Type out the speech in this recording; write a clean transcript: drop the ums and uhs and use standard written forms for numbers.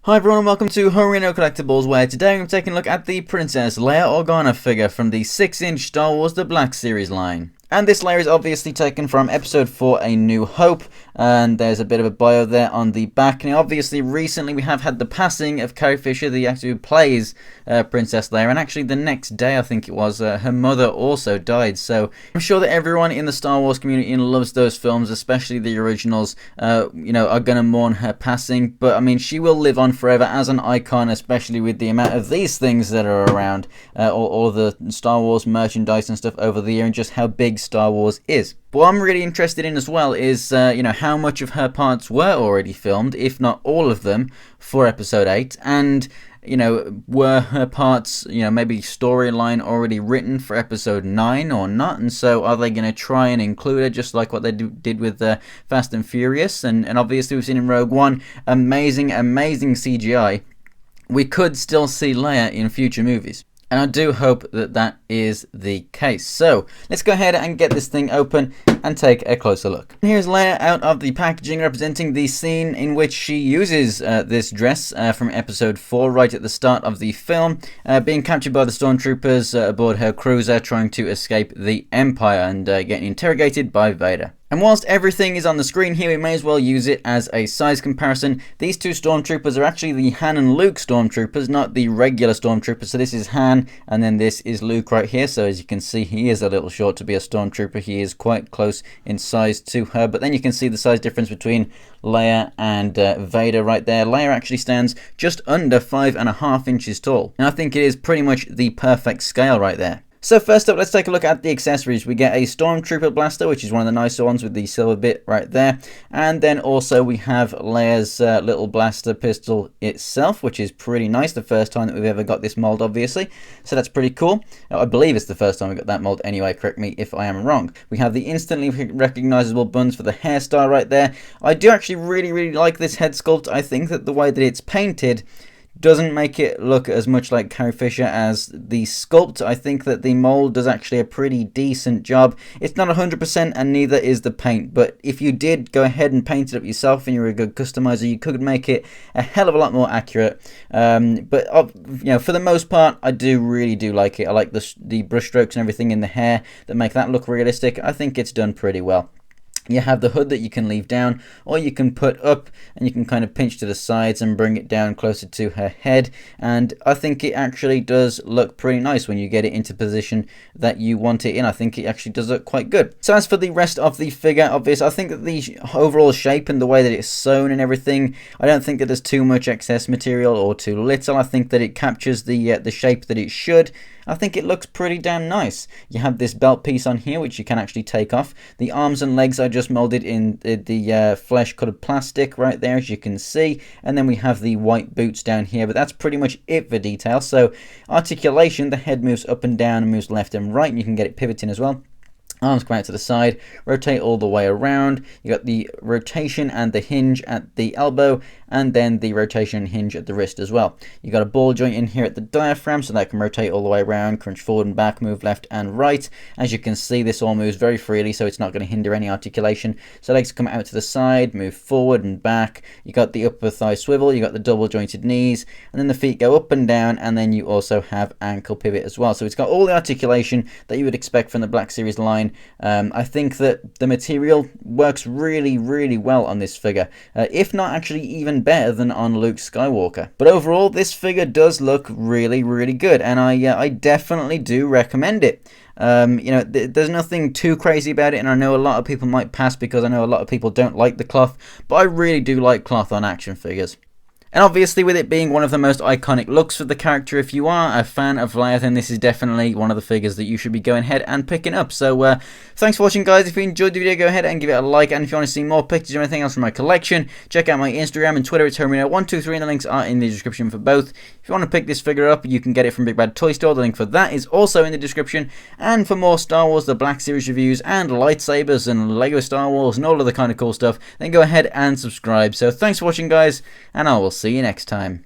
Hi everyone and welcome to Homerino Collectibles, where today I'm taking a look at the Princess Leia Organa figure from the 6-inch Star Wars The Black Series line. And this layer is obviously taken from Episode 4, A New Hope, and there's a bit of a bio there on the back. Now obviously recently we have had the passing of Carrie Fisher, the actor who plays Princess Leia, and actually the next day I think it was, her mother also died. So I'm sure that everyone in the Star Wars community loves those films, especially the originals, are going to mourn her passing. But I mean, she will live on forever as an icon, especially with the amount of these things that are around, all the Star Wars merchandise and stuff over the year, and just how big Star Wars is. But what I'm really interested in as well is how much of her parts were already filmed, if not all of them, for Episode 8, and were her parts, maybe storyline already written for Episode 9 or not, and so are they going to try and include her just like what they did with Fast and Furious, and obviously we've seen in Rogue One amazing CGI. We could still see Leia in future movies. And I do hope that that is the case. So let's go ahead and get this thing open and take a closer look. Here's Leia out of the packaging, representing the scene in which she uses this dress from Episode 4 right at the start of the film, being captured by the stormtroopers aboard her cruiser, trying to escape the Empire and getting interrogated by Vader. And whilst everything is on the screen here, we may as well use it as a size comparison. These two stormtroopers are actually the Han and Luke stormtroopers, not the regular stormtroopers. So this is Han, and then this is Luke right here. So as you can see, he is a little short to be a stormtrooper. He is quite close in size to her. But then you can see the size difference between Leia and Vader right there. Leia actually stands just under 5.5 inches tall. And I think it is pretty much the perfect scale right there. So first up, let's take a look at the accessories. We get a Stormtrooper blaster, which is one of the nicer ones with the silver bit right there. And then also we have Leia's little blaster pistol itself, which is pretty nice. The first time that we've ever got this mold, obviously. So that's pretty cool. I believe it's the first time we got that mold anyway. Correct me if I am wrong. We have the instantly recognizable buns for the hairstyle right there. I do actually really like this head sculpt. I think that the way that it's painted doesn't make it look as much like Carrie Fisher as the sculpt. I think that the mold does actually a pretty decent job. It's not 100% and neither is the paint, but if you did go ahead and paint it up yourself and you're a good customizer, you could make it a hell of a lot more accurate. But for the most part, I really do like it. I like the brush strokes and everything in the hair that make that look realistic. I think it's done pretty well. You have the hood that you can leave down, or you can put up, and you can kind of pinch to the sides and bring it down closer to her head. And I think it actually does look pretty nice when you get it into position that you want it in. I think it actually does look quite good. So as for the rest of the figure, obviously, I think that the overall shape and the way that it's sewn and everything, I don't think that there's too much excess material or too little. I think that it captures the shape that it should. I think it looks pretty damn nice. You have this belt piece on here, which you can actually take off. The arms and legs are just molded in the flesh-colored plastic right there, as you can see. And then we have the white boots down here, but that's pretty much it for detail. So articulation, the head moves up and down and moves left and right, and you can get it pivoting as well. Arms come out to the side, rotate all the way around. You got the rotation and the hinge at the elbow, and then the rotation and hinge at the wrist as well. You got a ball joint in here at the diaphragm, so that can rotate all the way around, crunch forward and back, move left and right. As you can see, this all moves very freely, so it's not going to hinder any articulation. So legs come out to the side, move forward and back. You got the upper thigh swivel, you got the double jointed knees, and then the feet go up and down, and then you also have ankle pivot as well. So it's got all the articulation that you would expect from the Black Series line. I think that the material works really well on this figure, if not actually even better than on Luke Skywalker. But overall, this figure does look really good, and I definitely do recommend it. There's nothing too crazy about it, and I know a lot of people might pass because I know a lot of people don't like the cloth, but I really do like cloth on action figures. And obviously, with it being one of the most iconic looks for the character, if you are a fan of Leia, then this is definitely one of the figures that you should be going ahead and picking up. So, thanks for watching, guys. If you enjoyed the video, go ahead and give it a like. And if you want to see more pictures or anything else from my collection, check out my Instagram and Twitter. It's Homerino123, and the links are in the description for both. If you want to pick this figure up, you can get it from Big Bad Toy Store. The link for that is also in the description. And for more Star Wars The Black Series reviews and lightsabers and Lego Star Wars and all of the kind of cool stuff, then go ahead and subscribe. So, thanks for watching, guys, and I will see you next time.